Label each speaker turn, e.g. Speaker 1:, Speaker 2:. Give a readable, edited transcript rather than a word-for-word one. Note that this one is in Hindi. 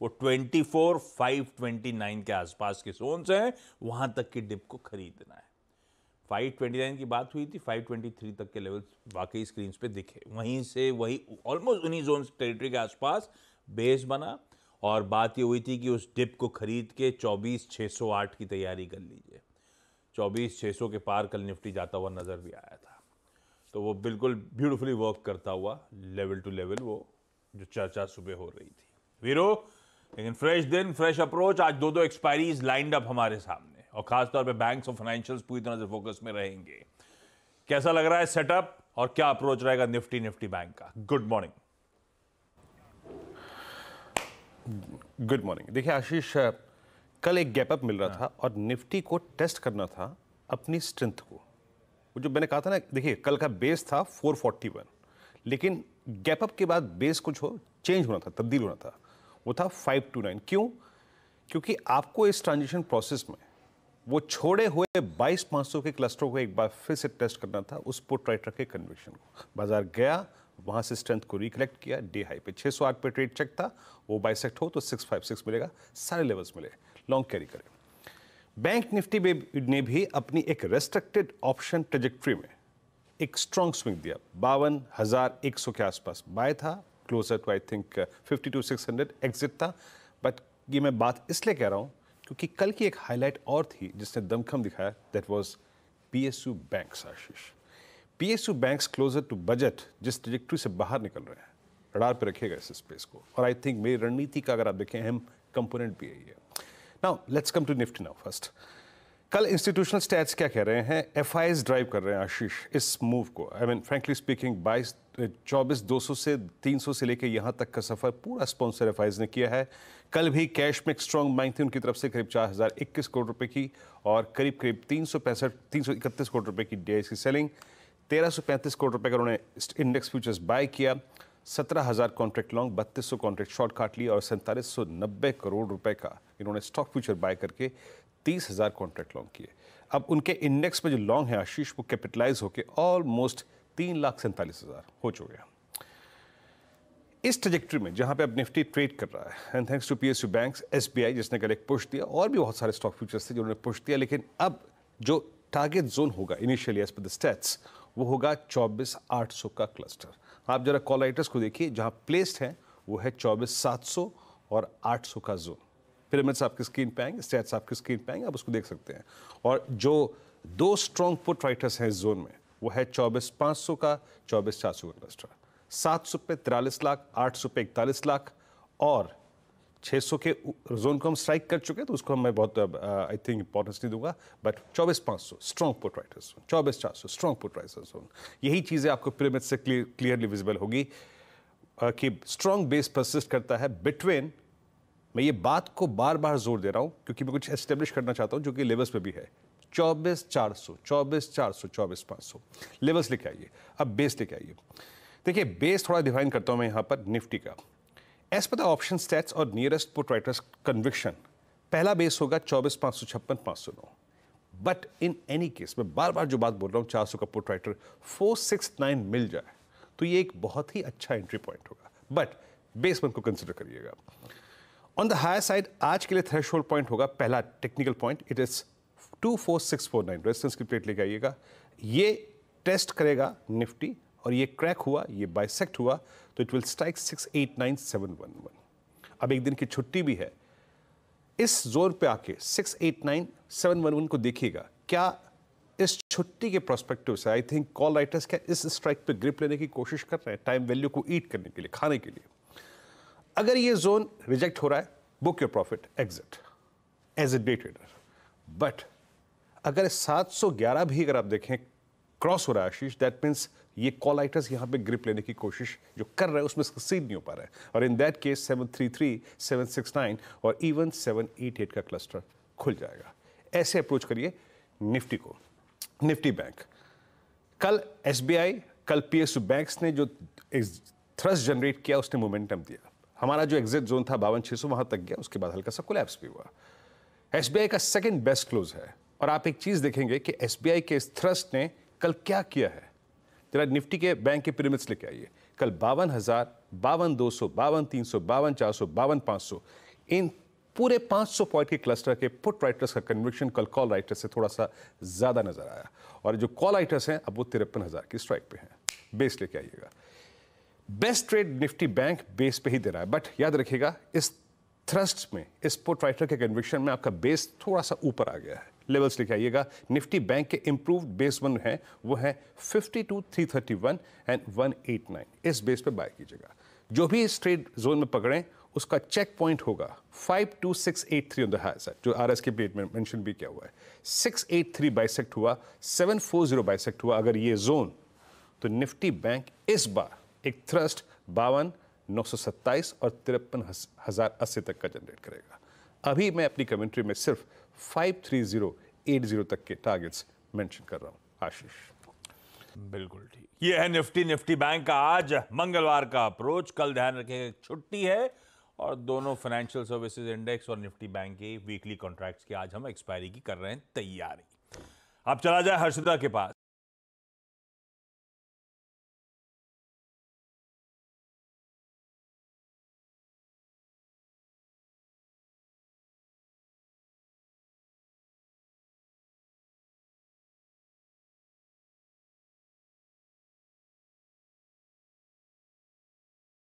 Speaker 1: वो 24,529 के आसपास के जोन्स हैं, वहां तक की डिप को खरीदना है। 529 की बात हुई थी, 523 तक के लेवल्स वाकई स्क्रीन पे दिखे, वहीं से वही ऑलमोस्ट उन्हीं जोन टेरिटरी के आसपास बेस बना, और बात ये हुई थी कि उस डिप को खरीद के 24,608 की तैयारी कर लीजिए। 24,600 के पार कल निफ्टी जाता हुआ नजर भी आया था, तो वो बिल्कुल ब्यूटीफुली वर्क करता हुआ लेवल टू लेवल वो जो चर्चा सुबह हो रही थी। वीरो, लेकिन फ्रेश दिन, फ्रेश अप्रोच। आज दो एक्सपायरीज लाइंड अप हमारे सामने, और खासतौर पे बैंक्स और फाइनेंशियल्स पूरी तरह से फोकस में रहेंगे। कैसा लग रहा है सेटअप, और क्या अप्रोच रहेगा निफ्टी बैंक का? Good morning.
Speaker 2: Good morning. देखिए आशीष, कल एक गैप अप मिल रहा था और निफ्टी को टेस्ट करना था अपनी स्ट्रेंथ को। वो जो मैंने कहा था ना, देखिए कल का बेस था 441, लेकिन गैप अप के बाद बेस कुछ चेंज होना था, तब्दील होना था, वो था 529। क्यों? क्योंकि आपको इस ट्रांजिशन प्रोसेस में वो छोड़े हुए 22,500 के क्लस्टर को एक बार फिर से टेस्ट करना था, उस पुट राइटर के कन्विक्शन को। बाजार गया, वहां से स्ट्रेंथ को रिकलेक्ट किया, डे हाई पे 608 पे ट्रेड चेक था, वो बाइसेक्ट हो तो 656 मिलेगा, सारे लेवल्स मिले, लॉन्ग कैरी करें। बैंक निफ्टी ने भी अपनी एक रेस्ट्रिक्टेड ऑप्शन ट्रेजेक्ट्री में एक स्ट्रॉन्ग स्विंग दिया, 52,100 के आसपास बाय था, closer to I think 52,600 exit था। बट ये मैं बात इसलिए कह रहा हूं क्योंकि कल की एक हाईलाइट और थी जिसने दमखम दिखाया, that was PSU banks. Ashish, PSU banks closer to budget जिस ट्रेजेक्ट्री से बाहर निकल रहे हैं, रडार पे रखिएगा इस स्पेस को, और आई थिंक मेरी रणनीति का अगर आप देखें अहम कंपोनेंट भी यही है। Now let's come to Nifty now first. कल इंस्टीट्यूशनल स्टैट्स क्या कह रहे हैं? एफआईज ड्राइव कर रहे हैं आशीष इस मूव को। आई मीन फ्रैंकली स्पीकिंग 24,200 से 300 से लेकर यहाँ तक का सफर पूरा स्पॉन्सर एफआईज ने किया है। कल भी कैश में एक स्ट्रॉन्ग बाइंग थी उनकी तरफ से, करीब 4,021 करोड़ रुपए की, और करीब 331 करोड़ रुपए की डीआईसी सेलिंग। 1,335 करोड़ रुपए का उन्होंने इंडेक्स फ्यूचर्स बाय किया, 17,000 कॉन्ट्रैक्ट लॉन्ग, 3,200 कॉन्ट्रैक्ट शॉर्ट काट लिया, और 4,790 करोड़ रुपए का इन्होंने स्टॉक फ्यूचर बाय करके 30,000 कॉन्ट्रैक्ट लॉन्ग किए। अब उनके इंडेक्स में जो लॉन्ग है आशीष, वो कैपिटलाइज होकर ऑलमोस्ट 3,47,000 हो चुके हैं। इस ट्रेजेक्ट्री में जहां पे अब निफ्टी ट्रेड कर रहा है, and thanks to PSU banks, SBI जिसने कल एक पुश दिया, और भी बहुत सारे स्टॉक फ्यूचर्स थे जिन्होंने पुश दिया, लेकिन अब जो टारगेट जोन होगा initially as per the stats, वो होगा 24,800 का क्लस्टर। आप जरा कॉल राइटर्स को देखिए, जहां प्लेस्ड है वो है 24,700 और 800 का जोन। पिरामिड्स आपकी स्क्रीन पे आएंगे, स्टैट्स आपकी स्क्रीन पे आएंगे, आप उसको देख सकते हैं। और जो दो स्ट्रॉन्ग पुट राइटर्स हैं इस जोन में, वो है 24,500 का, 24,400 का क्लस्टर। 700 पे 43 लाख, 800 पे 41 लाख, और 600 के जोन को हम स्ट्राइक कर चुके हैं, तो उसको मैं बहुत आई थिंक इंपॉर्टेंस नहीं दूंगा। But 24,500 strong put writers zone, 24,400 strong put writers zone, यही चीज़ें आपको पिरामिड से क्लियरली विजिबल होगी कि स्ट्रॉन्ग बेस परसिस्ट करता है बिटवीन, मैं ये बात को बार बार जोर दे रहा हूं क्योंकि मैं कुछ एस्टेब्लिश करना चाहता हूं जो कि लेवल्स पे भी है, 24,400, 24,400, 24,500 लेवल्स लेके आइए। अब बेस लेके आइए। देखिए बेस थोड़ा डिफाइन करता हूं मैं यहां पर निफ्टी का, as per the option stats और नियरेस्ट पुट राइटर्स कन्विक्शन। पहला बेस होगा 24,556, 509। बट इन एनी केस मैं बार बार जो बात बोल रहा हूं, 400 का पुट राइटर 469 मिल जाए तो ये एक बहुत ही अच्छा एंट्री पॉइंट होगा, बट बेस वन को कंसिडर करिएगा। ऑन द हायर साइड आज के लिए थ्रेशोल्ड पॉइंट होगा, पहला technical point, it is 24,649, resistance की प्लेट लेके आइएगा। ये टेस्ट करेगा निफ्टी, और ये क्रैक हुआ, ये बाइसेक्ट हुआ, तो इट विल स्ट्राइक 689,711। अब एक दिन की छुट्टी भी है, इस जोन पे आके 689,711 को देखिएगा। क्या इस छुट्टी के प्रोस्पेक्टिव से आई थिंक कॉल राइटर्स क्या इस स्ट्राइक पे ग्रिप लेने की कोशिश कर रहे हैं, टाइम वैल्यू को ईट करने के लिए, खाने के लिए। अगर ये जोन रिजेक्ट हो रहा है, book your profit, exit as a day trader. But अगर 711 भी अगर आप देखें क्रॉस हो रहा है आशीष, दैट मीन्स ये कॉल राइटर्स यहां पे ग्रिप लेने की कोशिश जो कर रहे हैं उसमें सक्सीड नहीं हो पा रहा है, और इन दैट केस 733, 769 और इवन 788 का क्लस्टर खुल जाएगा। ऐसे अप्रोच करिए निफ्टी को। निफ्टी बैंक कल एसबीआई, कल पीएसयू बैंक्स ने जो थ्रस्ट जनरेट किया, उसने मोमेंटम दिया। हमारा जो एग्जिट जोन था 52,600 वहां तक गया, उसके बाद हल्का सा कोलैप्स भी हुआ। एसबीआई का सेकंड बेस्ट क्लोज है, और आप एक चीज देखेंगे कि एसबीआई के इस थ्रस्ट ने कल क्या किया है। जरा निफ्टी के बैंक के पिरामिड्स लेके आइए। कल 52,000, 52,200, 52,300, 52,400, 52,500, इन पूरे 500 पॉइंट के क्लस्टर के पुट राइटर्स का कन्विक्शन कल कॉल राइटर्स से थोड़ा सा ज्यादा नजर आया, और जो कॉल राइटर्स हैं अब वो 53,000 की स्ट्राइक पे हैं। बेस लेके आइएगा। Best trade Nifty bank base पे ही दे रहा है, बट याद रखिएगा इस थ्रस्ट में, इस पुट राइटर के कन्विक्शन में आपका बेस थोड़ा सा ऊपर आ गया है। लेवल्स लेके आइएगा। निफ्टी बैंक के इंप्रूव्ड बेस वन है, वो है 52,331 एंड 189। इस बेस पे बाय कीजिएगा। जो भी इस ट्रेड जोन में पकड़ें उसका चेक पॉइंट होगा 52683 ऑन द हाई साइड, जो आरएस के प्लेट में मेंशन भी किया हुआ है। 683 बाइसेक्ट हुआ, 740 बाइसेक्ट हुआ अगर ये जोन, तो निफ्टी बैंक इस बार एक थ्रस्ट 52,927 और 53,080 तक का जनरेट करेगा। अभी मैं अपनी कमेंट्री में सिर्फ 53080 तक के टारगेट्स मेंशन कर रहा हूं। आशीष।
Speaker 1: बिल्कुल ठीक। ये है निफ्टी बैंक का आज मंगलवार का अप्रोच। कल ध्यान रखें छुट्टी है, और दोनों फाइनेंशियल सर्विसेज इंडेक्स और निफ्टी बैंक के वीकली कॉन्ट्रैक्ट्स की आज हम एक्सपायरी की कर रहे हैं तैयारी। अब चला जाए हर्षिता के पास।